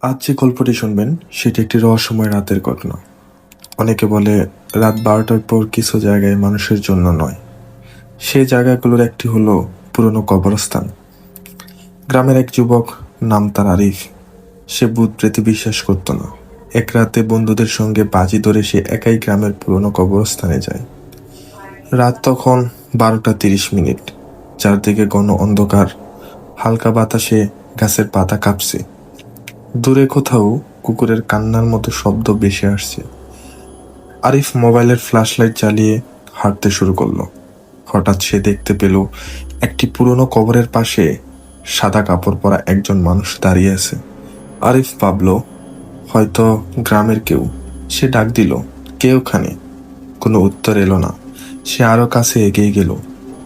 আজ যে গল্পটি শুনবেন সেটি একটি রহস্যময় রাতের ঘটনা। অনেকে বলে রাত 12টার পর কিছু জায়গায় মানুষের জন্য নয়। সেই জায়গাগুলোর একটি হলো পুরনো কবরস্থান। গ্রামের এক যুবক, নাম তার আরিফ। সে ভূত প্রেতে বিশ্বাস করত না। এক রাতে বন্ধুদের সঙ্গে বাজি ধরে সে একাই গ্রামের পুরনো কবরস্থানে যায়। রাত তখন 12:30। চারদিকে ঘন অন্ধকার, হালকা বাতাসে গাছের পাতা কাঁপছে। দূরে কোথাও কুকুরের কান্নার মতো শব্দ ভেসে আসছে। আরিফ মোবাইলের ফ্ল্যাশ লাইট জ্বালিয়ে হাঁটতে শুরু করলো। হঠাৎ সে দেখতে পেল একটি পুরনো কবরের পাশে সাদা কাপড় পরা একজন মানুষ দাঁড়িয়ে আছে। আরিফ ভাবল হয়তো গ্রামের কেউ। সে ডাক দিল, কে ওখানে? কোনো উত্তর এলো না। সে আরো কাছে এগিয়ে গেল।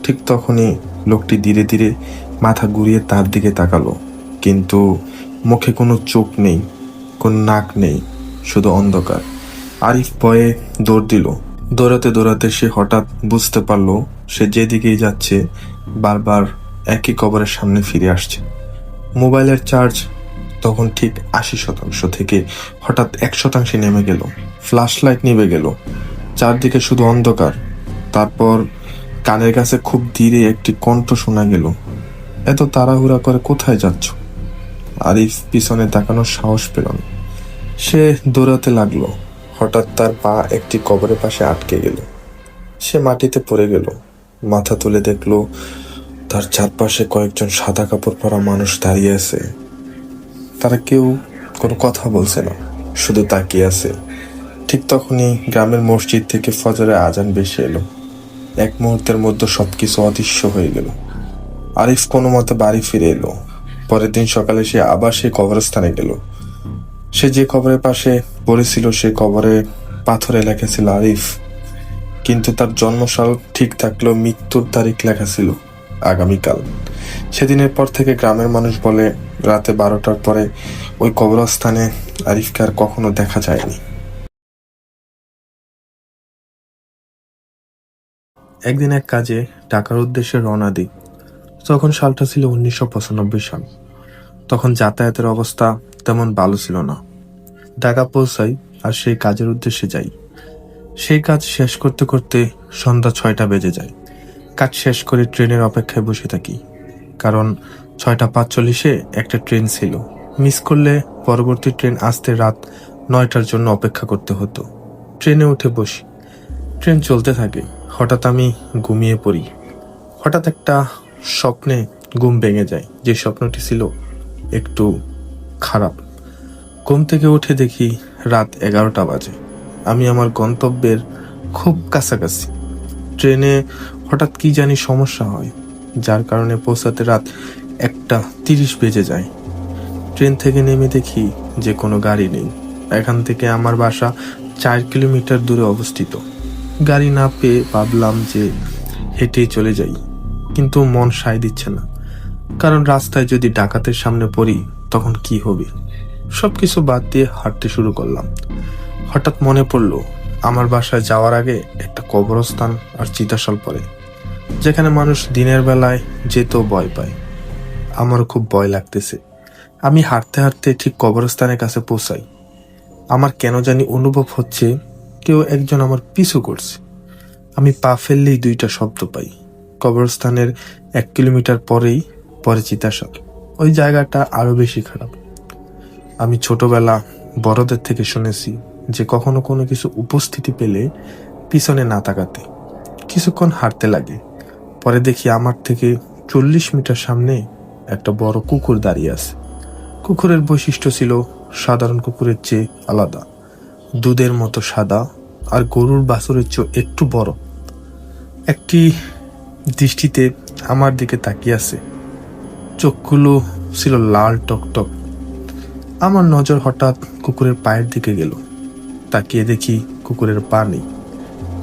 ঠিক তখনই লোকটি ধীরে ধীরে মাথা ঘুরিয়ে তার দিকে তাকালো, কিন্তু মুখে কোনো চোখ নেই, কোনো নাক নেই, শুধু অন্ধকার। আরিফ ভয়ে দৌড় দিল। দৌড়াতে দৌড়াতে সে হঠাৎ বুঝতে পারল সে যেদিকেই যাচ্ছে বারবার একই কবরের সামনে ফিরে আসছে। মোবাইলের চার্জ তখন ঠিক 80% থেকে হঠাৎ 1% নেমে গেল। ফ্ল্যাশ লাইট নিভে গেল। চারদিকে শুধু অন্ধকার। তারপর কানের কাছে খুব ধীরে একটি কণ্ঠ শোনা গেল, এত তাড়াহুড়া করে কোথায় যাচ্ছ? আরিফ পিছনে তাকানোর সাহস পেল না। সে দৌড়াতে লাগলো। হঠাৎ তার পা একটি কবরের পাশে আটকে গেল। সে মাটিতে পড়ে গেল। মাথা তুলে দেখলো তার চারপাশে কয়েকজন সাদা কাপড় পরা মানুষ দাঁড়িয়ে আছে। তারা কেউ কোনো কথা বলছে না, শুধু তাকিয়ে আছে। ঠিক তখনই গ্রামের মসজিদ থেকে ফজরের আজান ভেসে এলো। এক মুহূর্তের মধ্যে সবকিছু অদৃশ্য হয়ে গেল। আরিফ কোনো মতে বাড়ি ফিরে এলো। পরের দিন সকালে সে আবার সেই কবরস্থানে গেল। সে যে কবরের পাশে পড়েছিল সে কবরে পাথরে লেখা ছিল আরিফ, কিন্তু তার জন্মসাল ঠিক থাকলেও মৃত্যুর তারিখ লেখা ছিল আগামীকাল। সেদিনের পর থেকে গ্রামের মানুষ বলে রাতে 12টার পরে ওই কবরস্থানে আরিফকে আর কখনো দেখা যায়নি। একদিন এক কাজে ঢাকার উদ্দেশ্যে রওনা দিই। তখন সালটা ছিল 1995 সাল। তখন যাতায়াতের অবস্থা তেমন ভালো ছিল না। ঢাকা পৌঁছাই আর সেই কাজের উদ্দেশ্যে যাই। সেই কাজ শেষ করতে করতে সন্ধ্যা 6টা বেজে যায়। কাজ শেষ করে ট্রেনের অপেক্ষায় বসে থাকি, কারণ 6:45 একটা ট্রেন ছিল। মিস করলে পরবর্তী ট্রেন আসতে রাত 9টার জন্য অপেক্ষা করতে হতো। ট্রেনে উঠে বসি। ট্রেন চলতে থাকে। হঠাৎ আমি ঘুমিয়ে পড়ি। হঠাৎ একটা স্বপ্নে ঘুম ভেঙে যায়, যে স্বপ্নটি ছিল একটু খারাপ। ঘুম থেকে উঠে দেখি রাত 11টা বাজে। আমি আমার গন্তব্যের খুব কাছাকাছি। ট্রেনে হঠাৎ কি জানি সমস্যা হয়, যার কারণে পৌঁছাতে রাত 1:30 বেজে যায়। ট্রেন থেকে নেমে দেখি যে কোনো গাড়ি নেই। এখান থেকে আমার বাসা 4 কিলোমিটার দূরে অবস্থিত। গাড়ি না পেয়ে ভাবলাম যে হেঁটেই চলে যাই, কিন্তু মন সায় দিচ্ছে না, কারণ রাস্তায় যদি ডাকাতের সামনে পড়ি তখন কি হবে। সবকিছু বাদ দিয়ে হাঁটতে শুরু করলাম। হঠাৎ মনে পড়লো আমার বাসায় যাওয়ার আগে একটা কবরস্থান আর চিতাশাল পড়ে, যেখানে মানুষ দিনের বেলায় যেতেও ভয় পায়। আমারও খুব ভয় লাগতেছে। আমি হাঁটতে হাঁটতে ঠিক কবরস্থানের কাছে পৌঁছাই। আমার কেন জানি অনুভব হচ্ছে কেউ একজন আমার পিছু করছে। আমি পা ফেললেই 2টা শব্দ পাই। কবরস্থানের 1 কিলোমিটার পরে চিতাশাল। ওই জায়গাটা আরো বেশি খারাপ। আমি ছোটবেলা বড়দের থেকে শুনেছি যে কখনো কোনো কিছু উপস্থিতি পেলে পিছনে না তাকাতে। কিছুক্ষণ হাঁটতে লাগে। পরে দেখি আমার থেকে 40 মিটার সামনে একটা বড় কুকুর দাঁড়িয়ে আছে। কুকুরের বৈশিষ্ট্য ছিল সাধারণ কুকুরের চেয়ে আলাদা। দুধের মতো সাদা আর গরুর বাছুরের চেয়ে একটু বড়। একটি দৃষ্টিতে আমার দিকে তাকিয়ে আছে। চোখগুলো ছিল লাল টকটক। আমার নজর হঠাৎ কুকুরের পায়ের দিকে গেল। তাকিয়ে দেখি কুকুরের পা নেই।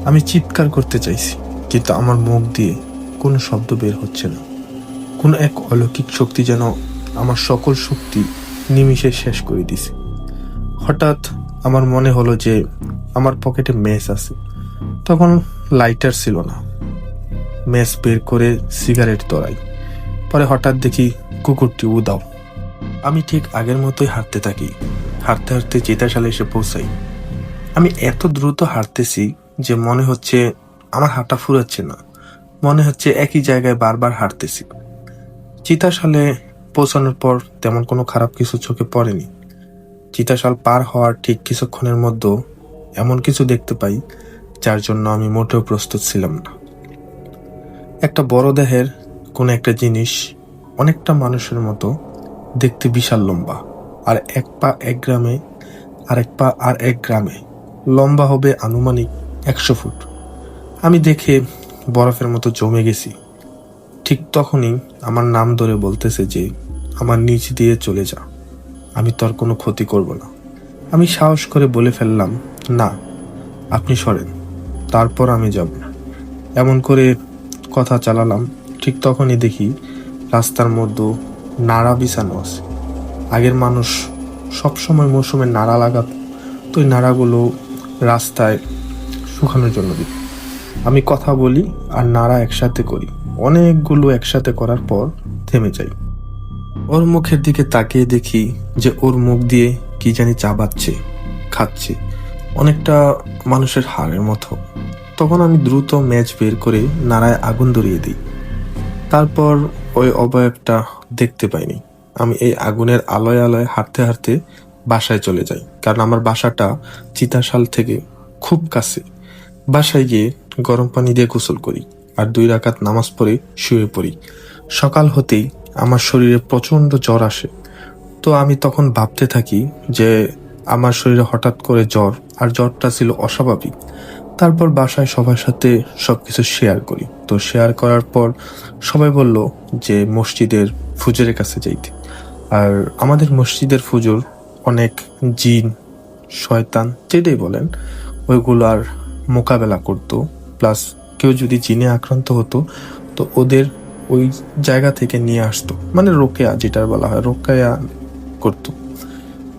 আমি চিৎকার করতে চাইছি, কিন্তু আমার মুখ দিয়ে কোনো শব্দ বের হচ্ছে না। কোনো এক অলৌকিক শক্তি যেন আমার সকল শক্তি নিমিষে শেষ করে দিছে। হঠাৎ আমার মনে হলো যে আমার পকেটে ম্যাচ আছে। তখন লাইটার ছিল না। ম্যাচ বের করে সিগারেট ধরাই। পরে হঠাৎ দেখি কুকুরটি উধাও। আমি ঠিক আগের মতোই হাঁটতে থাকি। হাঁটতে হাঁটতে চিতাশালে এসে পৌঁছাই। আমি এত দ্রুত হাঁটতেছি যে মনে হচ্ছে আমার হাঁটা ফুরাচ্ছে না, মনে হচ্ছে একই জায়গায় বারবার হাঁটতেছি। চিতাশালে পৌঁছানোর পর তেমন কোনো খারাপ কিছু চোখে পড়েনি। চিতাশাল পার হওয়ার ঠিক কিছুক্ষণের মধ্যে এমন কিছু দেখতে পাই যার জন্য আমি মোটেও প্রস্তুত ছিলাম না। একটা বড় দেহের কোনো একটা জিনিস অনেকটা মানুষের মতো দেখতে, বিশাল লম্বা, আর এক পা এক গ্রামে, আরেক পা আর এক গ্রামে, লম্বা হবে আনুমানিক 100 ফুট। আমি দেখে বরফের মতো জমে গেছি। ঠিক তখনই আমার নাম ধরে বলতেছে যে আমার নিচ দিয়ে চলে যা, আমি তোর কোনো ক্ষতি করব না। আমি সাহস করে বলে ফেললাম, না, আপনি সরেন, তারপর আমি যাব। এমন করে কথা চালালাম। ঠিক তখনই দেখি রাস্তার মধ্যে নাড়া বিছানো আছে। আগের মানুষ সবসময় মৌসুমে নাড়া লাগাত, তো ওই নাড়াগুলো রাস্তায় শুকানোর জন্য দিত। আমি কথা বলি আর নাড়া একসাথে করি, অনেকগুলো একসাথে করার পর থেমে যাই। ওর মুখের দিকে তাকিয়ে দেখি যে ওর মুখ দিয়ে কি জানি চাবাচ্ছে, খাচ্ছে, অনেকটা মানুষের হাড়ের মতো। তখন আমি দ্রুত ম্যাচ বের করে নাড়ায় আগুন ধরিয়ে দিই। তারপর ওই অবয়বটা দেখতে পাইনি। আমি এই আগুনের আলোয় আলোয় হাঁটতে হাঁটতে বাসায় চলে যাই, কারণ আমার বাসাটা চিতাশাল থেকে খুব কাছে। বাসায় গিয়ে গরম পানি দিয়ে গোসল করি আর 2 রাকাত নামাজ পড়ে শুয়ে পড়ি। সকাল হতেই আমার শরীরে প্রচণ্ড জ্বর আসে। তো আমি তখন ভাবতে থাকি যে আমার শরীরে হঠাৎ করে জ্বর, আর জ্বরটা ছিল অস্বাভাবিক। তারপর বাসায় সবার সাথে সবকিছু শেয়ার করি। তো শেয়ার করার পর সবাই বলল যে মসজিদের ফুজুরের কাছে যাইতে। আর আমাদের মসজিদের ফুজুর অনেক জিন, শয়তান, যেটাই বলেন, ওইগুলার মোকাবেলা করতো। প্লাস কেউ যদি জিনে আক্রান্ত হতো তো ওদের ওই জায়গা থেকে নিয়ে আসতো, মানে রোকেয়া যেটা বলা হয়, রোকেয়া করতো।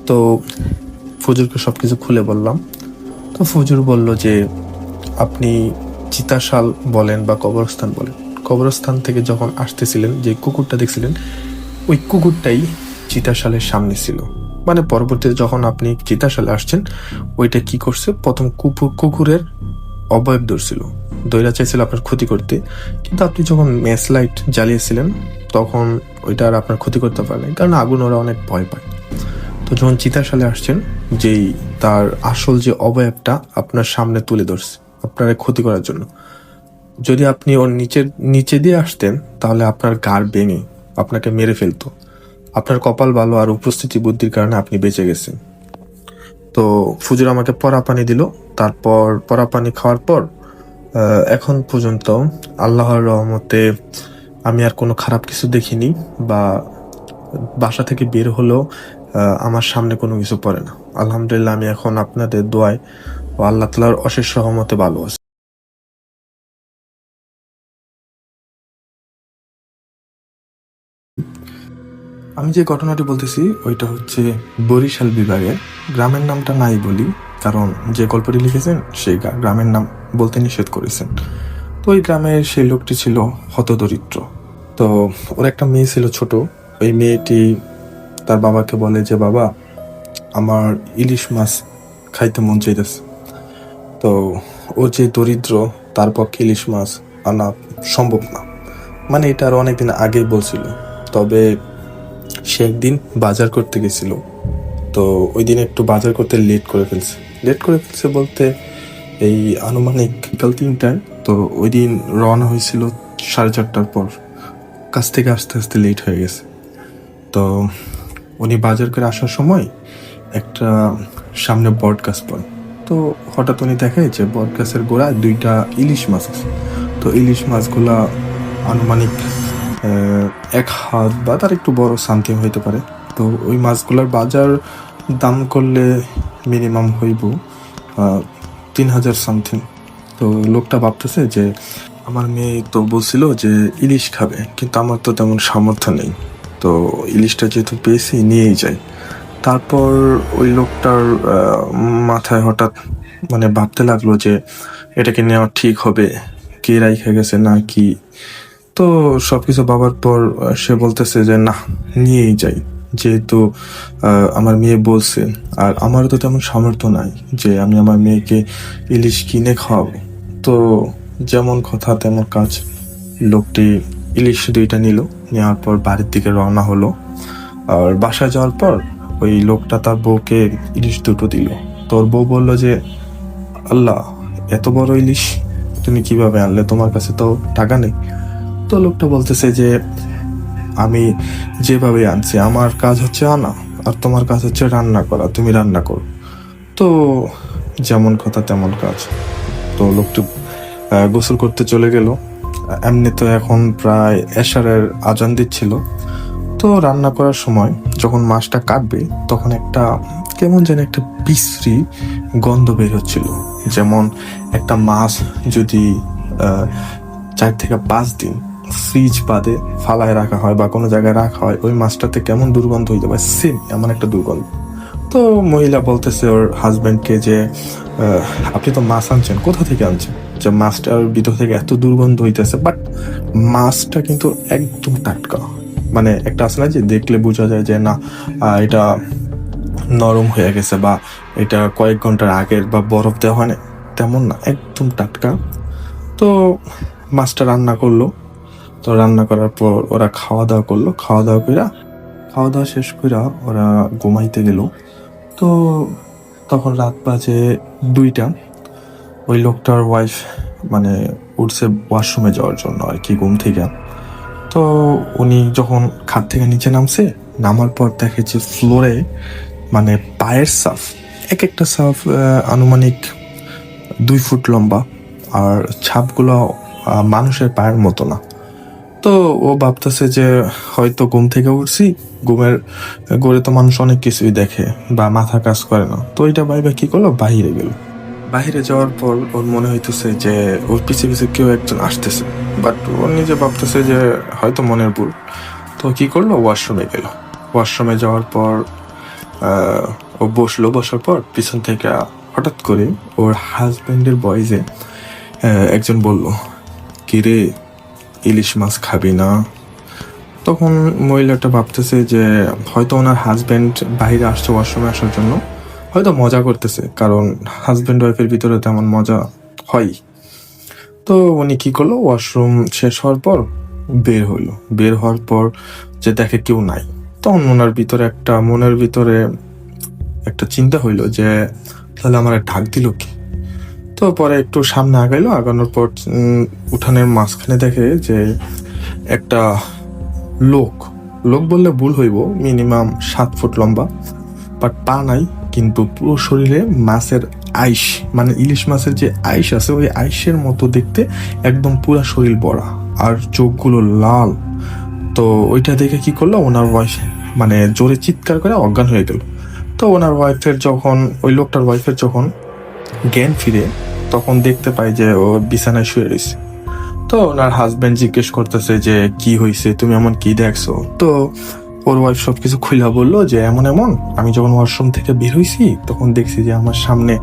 তো ফুজুরকে সবকিছু খুলে বললাম। তো ফুজুর বলল যে আপনি চিতাশাল বলেন বা কবরস্থান বলেন, কবরস্থান থেকে যখন আসতেছিলেন যে কুকুরটা দেখছিলেন, ওই কুকুরটাই চিতাশালের সামনে ছিল। মানে পরবর্তীতে যখন আপনি চিতাশালে আসছেন, ওইটা কি করছে, প্রথম কুকুরের অবয়ব ধরছিল, দইরা চাইছিল আপনার ক্ষতি করতে। কিন্তু আপনি যখন ম্যাচ লাইট জ্বালিয়েছিলেন তখন ওইটা আর আপনার ক্ষতি করতে পারে নাই, কারণ আগুন ওরা অনেক ভয় পায়। তো যখন চিতাশালে আসছেন, যেই তার আসল যে অবয়বটা আপনার সামনে তুলে ধরছে আপনার ক্ষতি করার জন্য। যদি আপনি ওর নিচে দিয়ে আসতেন তাহলে আপনার গাড় ভেঙে আপনাকে মেরে ফেলতো। আপনার কপাল ভালো আর উপস্থিতি বুদ্ধির কারণে আপনি বেঁচে গেছেন। তো ফুজুর আমাকে পরা পানি দিল। তারপর পরা পানি খাওয়ার পর এখন পর্যন্ত আল্লাহর রহমতে আমি আর কোনো খারাপ কিছু দেখিনি, বা বাসা থেকে বের হলেও আমার সামনে কোনো কিছু পড়ে না। আলহামদুলিল্লাহ, আমি এখন আপনাদের দোয়ায় ও আল্লাহ তাআলার অশেষ রহমতে ভালো আছি। আমি যে ঘটনাটি বলতেছি ওইটা হচ্ছে বরিশাল বিভাগের। গ্রামের নামটা নাই বলি, কারণ যে গল্পটি লিখেছেন সেই গ্রামের নাম বলতে নিষেধ করেছেন। তো ওই গ্রামের সেই লোকটি ছিল হতদরিদ্র। তো ওর একটা মেয়ে ছিল ছোট। ওই মেয়েটি তার বাবাকে বলে যে বাবা, আমার ইলিশ মাছ খাইতে মন চাইতেছে। তো ও যে দরিদ্র, তার পক্ষে ইলিশ মাছ আনা সম্ভব না। মানে এটা আর অনেকদিন আগে বলছিল। তবে সে একদিন বাজার করতে গেছিল। তো ওই দিন একটু বাজার করতে লেট করে ফেলছে বলতে এই আনুমানিক বিকাল 3টায়। তো ওই দিন রওনা হয়েছিল 4:30টার পর। কাছ থেকে আস্তে আস্তে লেট হয়ে গেছে। তো উনি বাজার করে আসার সময় একটা সামনে বট গাছ পড়ে। তো হঠাৎ উনি দেখে যে বট গাছের গোড়ায় 2টা ইলিশ মাছ আছে। তো ইলিশ মাছগুলা আনুমানিক 1 হাত বা তার একটু বড় সামথিং হইতে পারে। তো ওই মাছগুলার বাজার দাম করলে মিনিমাম হইব 3,000 সামথিং। তো লোকটা ভাবতেছে যে আমার মেয়ে তো বলছিল যে ইলিশ খাবে, কিন্তু আমার তো তেমন সামর্থ্য নেই, তো ইলিশটা যেহেতু পেয়েছি নিয়েই যাই। তারপর ওই লোকটার মাথায় হঠাৎ মানে ভাবতে লাগলো যে এটাকে নেওয়া ঠিক হবে, কে রাইখে গেছে না কি। তো সবকিছু ভাবার পর সে বলতেছে যে না, নিয়েই যাই, যেহেতু আমার মেয়ে বলছে, আর আমারও তো তেমন সামর্থ্য নাই যে আমি আমার মেয়েকে ইলিশ কিনে খাওয়াবো। তো যেমন কথা তেমন কাজ, লোকটি ইলিশ 2টা নিল, নেওয়ার পর বাড়ির দিকে রওনা হলো। আর বাসায় যাওয়ার পর ওই লোকটা তার বউকে ইলিশ 2টো দিল। তোর বউ বলল যে, আল্লাহ, এত বড় ইলিশ তুমি কিভাবে আনলে, তোমার কাছে তো টাকা নেই। তো লোকটা বলতেছে যে, আমি যেভাবে আনছি, আমার কাজ হচ্ছে আনা, আর তোমার কাজ হচ্ছে রান্না করা, তুমি রান্না করো। তো যেমন কথা তেমন কাজ। তো লোকটি গোসল করতে চলে গেল। এমনি তো এখন প্রায় এশারের আজান দিচ্ছিল। তো রান্না করার সময় যখন মাছটা কাটবে, তখন একটা কেমন যেন একটা বিশ্রী গন্ধ বের হচ্ছিল। যেমন একটা মাছ যদি 4 থেকে 5 দিন ফ্রিজ বাদে ফালায় রাখা হয় বা কোনো জায়গায় রাখা হয়, ওই মাছটাতে কেমন দুর্গন্ধ হইতে পারে, সেম এমন একটা দুর্গন্ধ। তো মহিলা বলতেছে ওর হাজবেন্ডকে যে, আপনি তো মাছ আনছেন, কোথা থেকে আনছেন, যে মাছটার ভিতর থেকে এত দুর্গন্ধ হইতেছে, বাট মাছটা কিন্তু একদম টাটকা। মানে একটা আছে না যে দেখলে বোঝা যায় যে না, এটা নরম হয়ে গেছে বা এটা কয়েক ঘন্টার আগের বা বরফ দেওয়া হয় না, তেমন না, একদম টাটকা। তো মাছটা রান্না করলো। তো রান্না করার পর ওরা খাওয়া দাওয়া করলো। খাওয়া দাওয়া শেষ কইরা ওরা ঘুমাইতে গেল। তো তখন রাত বাজে 2টা। ওই লোকটার ওয়াইফ মানে উঠছে ওয়াশরুমে যাওয়ার জন্য আর কি ঘুম থেকে। তো উনি যখন খাট থেকে নিচে নামার পর দেখে যে ফ্লোরে মানে পায়ের সাফ, এক একটা সাফ আনুমানিক 2 ফুট লম্বা, আর ছাপগুলো মানুষের পায়ের মতো না। তো ও ভাবতেছে যে হয়তো ঘুম থেকে উঠছি, ঘুমের ঘরে তো মানুষ অনেক কিছুই দেখে বা মাথা কাজ করে না। তো এটা ভাইবা কি করলো, বাহিরে গেল। বাহিরে যাওয়ার পর ওর মনে হইতেছে যে ওর পিছে পিছে কেউ একজন আসতেছে, বাট ওর নিজে ভাবতেছে যে হয়তো মনের ভুল। তো কি করলো, ওয়াশরুমে গেল। ওয়াশরুমে যাওয়ার পর ও বসার পর পিছন থেকে হঠাৎ করে ওর হাজবেন্ডের বয়েজে একজন বলল, কিরে, ইলিশ মাছ খাবি না? তখন মহিলাটা ভাবতেছে যে হয়তো ওনার হাজবেন্ড বাইরে আসছে ওয়াশরুমে আসার জন্য, হয়তো মজা করতেছে, কারণ হাজবেন্ড ওয়াইফের ভিতরে তেমন মজা হয়। তো উনি কি করলো, ওয়াশরুম শেষ হওয়ার পর বের হওয়ার পর যে দেখে কেউ নাই, তখন ওনার ভিতরে মনের ভিতরে একটা চিন্তা হইলো যে তাহলে আমার ঢাক দিল কি। তো পরে একটু সামনে আগানোর পর উঠানের মাঝখানে দেখে যে একটা লোক বললে ভুল হইব, মিনিমাম 7 ফুট লম্বা, বাট পা নাই, কিন্তু পুরো শরীরে মাছের আইস, মানে ইলিশ মাছের যে আইস আছে ওই আইসের মতো দেখতে, একদম পুরা শরীর ভরা, আর চোখগুলো লাল। তো ওইটা দেখে কি করলো, ওনার ওয়াইফ মানে জোরে চিৎকার করে অজ্ঞান হয়ে গেল। তো ওই লোকটার ওয়াইফের যখন জ্ঞান ফিরে, তখন দেখতে পায় যে ও বিছানায় শুয়ে রয়েছে। তো ওনার হাজবেন্ড জিজ্ঞেস করতেছে যে কি হয়েছে, তুমি এমন কি দেখছো? তো ওর ওয়াইফ সবকিছু খুইলা বললো যে এমন আমি যখন ওয়াশরুম থেকে বের হইছি, তখন দেখছি যে আমার সামনে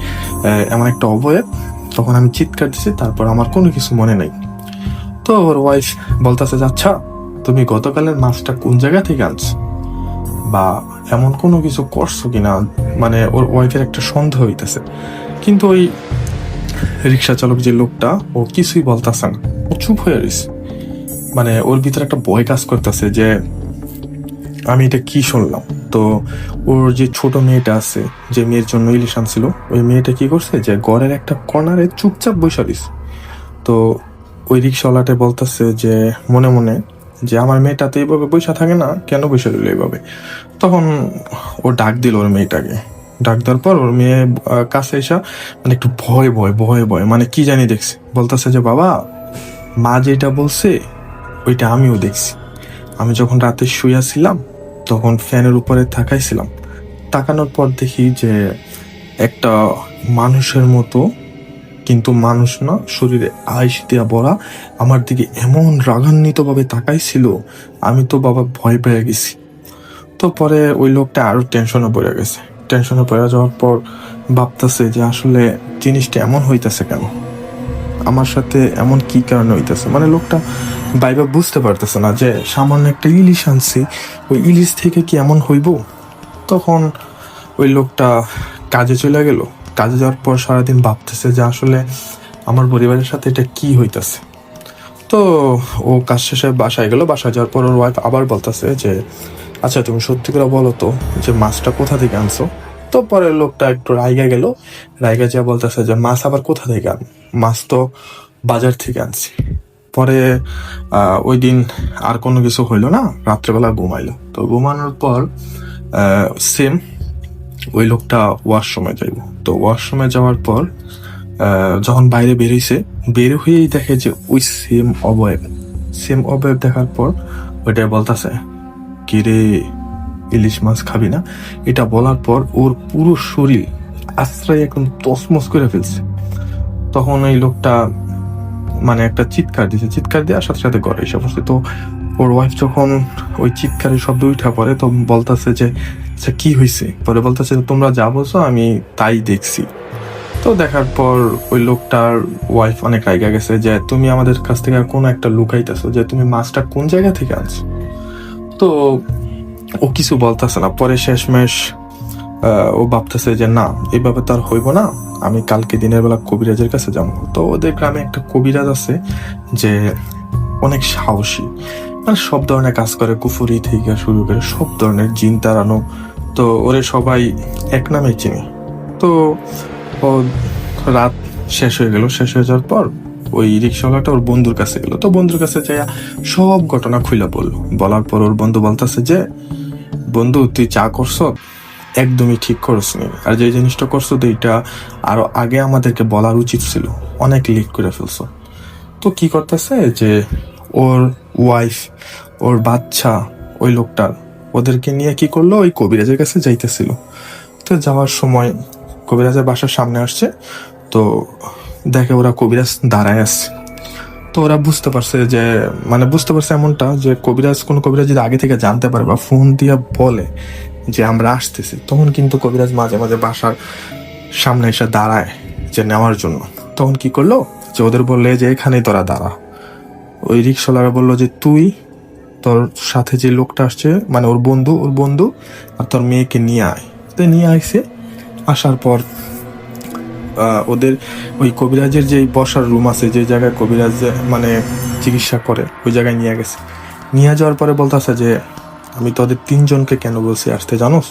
এমন একটা অবয়ব, তখন আমি চিৎকার দিছি, তারপর আমার কোনো কিছু মনে নাই। তো ওর ওয়াইফ বলতেছে, আচ্ছা, তুমি গতকালের মাছটা কোন জায়গা থেকে আনছো, বা এমন কোনো কিছু করছো কিনা? মানে ওর ওয়াইফের একটা সন্দেহ হইতেছে, কিন্তু ওই রিক্সা চালক যে লোকটা, ও কিছুই বলতেছে না, ও চুপ হয়ে রয়েছে। মানে ওর ভিতরে একটা ভয় কাজ করতেছে যে আমি এটা কি শুনলাম। তো ওর যে ছোট মেয়েটা আছে, যে মেয়ের জন্য ইলিশ আনছিল, ওই মেয়েটা কি করছে যে ঘরের একটা কর্নারে চুপচাপ বসে রয়েছে। তো ওই রিক্সাওয়ালাটা বলতেছে যে মনে মনে যে আমার মেয়েটা তো এইভাবে বসে থাকে না, কেন বসে রইল এইভাবে? তখন ও ডাক দিল ওর মেয়েটাকে। ডাক দেওয়ার পর ওর মেয়ে কাছে এসে মানে একটু ভয় মানে কি জানি দেখছে, বলতেছে যে বাবা, মা যেটা বলছে ওইটা আমিও দেখছি। আমি যখন রাতে শুয়েছিলাম, তখন ফ্যানের উপরে তাকানোর পর দেখি যে একটা মানুষের মতো, কিন্তু মানুষ না, শরীরে আইস দিয়া ভরা, আমার দিকে এমন রাগান্বিত ভাবে তাকাইছিল, আমি তো বাবা ভয় পেয়ে গেছি। তো পরে ওই লোকটা আরো টেনশনে পড়ে যাওয়ার পর ভাবতেছে যে আসলে জিনিসটা এমন হইতেছে কেন। আমার সাথে এমন কি কারণে হইতেছে, মানে লোকটা বাইবা বুঝতে পারতেছে না যে সামান্য একটা ইলিশ আনছি, ওই ইলিশ থেকে কি এমন হইব। তখন ওই লোকটা কাজে চলে গেল। কাজে যাওয়ার পর সারাদিন ভাবতেছে যে আসলে আমার পরিবারের সাথে এটা কি হইতাছে। তো ও কাজ শেষে বাসায় গেল। বাসায় যাওয়ার পর ওর ওয়াইফ আবার বলতেছে যে আচ্ছা তুমি সত্যি করে বলো তো যে মাছটা কোথা থেকে আনছো। তো পরে লোকটা একটু রাইগা গেল। রাইগা যা বলতেছে যে মাছ আবার কোথা থেকে আন, মাছ তো বাজার থেকে আনছি। পরে ওই দিন আর কোনো কিছু হইলো না, রাত্রেবেলা ঘুমাইলো। তো ঘুমানোর পর সেম ওই লোকটা ওয়াশরুমে যাইব। তো ওয়াশরুমে যাওয়ার পর যখন বাইরে বেরিয়েছে, বের হয়েই দেখে যে ওই সেম অবয়ব দেখার পর ওইটাই বলতেছে কি রে ইলিশ মাছ খাবি না। এটা বলার পর ওর পুরো শরীর আশ্রয় একদম তসমস করে ফেলছে। তখন ওই লোকটা মানে একটা চিৎকার দিছে, চিৎকার দেওয়ার সাথে সাথে ঘরে এসে বসে। তো ওর ওয়াইফ যখন ওই চিৎকারের শব্দ উঠা পড়ে তো বলতেছে যে আচ্ছা কি হয়েছে। পরে বলতেছে তোমরা যা বলছো আমি তাই দেখছি। তো দেখার পর ওই লোকটার ওয়াইফ অনেক রাইগা গেছে যে তুমি আমাদের কাছ থেকে কোনো একটা লুকাইতেছো, যে তুমি মাছটা কোন জায়গা থেকে আনছো। তো ও কিছু বলতেছে না। পরে শেষমেশ ও ভাবতেছে যে না এইভাবে তো আর হইব না, আমি কালকে দিনের বেলা কবিরাজের কাছে যাবো। তো ওদের গ্রামে একটা কবিরাজ আছে যে অনেক সাহসী, মানে সব ধরনের কাজ করে, কুফুরি থেকে শুরু করে সব ধরনের জিন তাড়ানো। তো ওরে সবাই এক নামে চিনি। তো ও রাত শেষ হয়ে গেল। শেষ হয়ে যাওয়ার পর ওই রিক্সাওয়ালাটা ওর বন্ধুর কাছে গেল। তো বন্ধুর কাছে যাইয়া সব ঘটনা খুলে বললো। বলার পর ওর বন্ধু বলতেছে যে বন্ধু তুই যা করছো একদমই ঠিক করছনি, আর যে জিনিসটা করছো তো এটা আরো আগে আমাদেরকে বলার উচিত ছিল, অনেক লেট করে ফেলছো। তো কি করতেছে যে ওর ওয়াইফ, ওর বাচ্চা, ওই লোকটার ওদেরকে নিয়ে কি করলো ওই কবিরাজের কাছে যাইতেছিল। তো যাওয়ার সময় কবিরাজের বাসার সামনে আসছে। তো দেখে ওরা কবিরাজ দাঁড়ায় আসছে। তো ওরা বুঝতে পারছে যে মানে বুঝতে পারছে এমনটা যে কোন কবিরাজ যদি আগে থেকে জানতে পারে বা ফোন দিয়ে বলে যে আমরা আসতেছি, তখন কিন্তু কবিরাজ মাঝে মাঝে বাসার সামনে এসে দাঁড়ায় যে নেওয়ার জন্য। তখন কি করলো যে ওদের বললে যে এখানেই তোরা দাঁড়া। ওই রিক্সাওয়ালারা বললো যে তুই তোর সাথে যে লোকটা আসছে মানে ওর বন্ধু আর তোর মেয়েকে নিয়ে আয়। তো নিয়ে আইছে। আসার পর ওদের ওই কবিরাজের যে বসার রুম আছে, যে জায়গায় কবিরাজ মানে চিকিৎসা করে, ওই জায়গায় নিয়ে গেছে। নিয়ে যাওয়ার পরে বলতেছে যে আমি তোদের তিনজনকে কেন বলছি আসতে জানোস।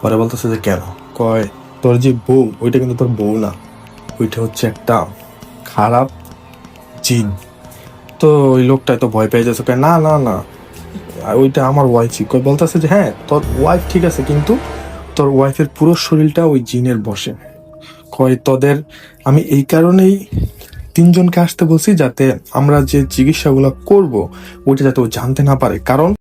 পরে বলতেছে যে কেন। কয় তোর যে বউ ওইটা কিন্তু তোর বউ না, ওইটা হচ্ছে একটা খারাপ জিন। তো ওই লোকটা তো ভয় পেয়ে যাচ্ছে, না না না ওইটা আমার ওয়াইফই। কই বলতেছে যে হ্যাঁ তোর ওয়াইফ ঠিক আছে, কিন্তু তোর ওয়াইফের পুরো শরীরটা ওই জিনের বসে। কয় তোদের আমি এই কারণেই তিনজনকে আসতে বলছি যাতে আমরা যে চিকিৎসাগুলো করব ওইটা যাতে ও জানতে না পারে, কারণ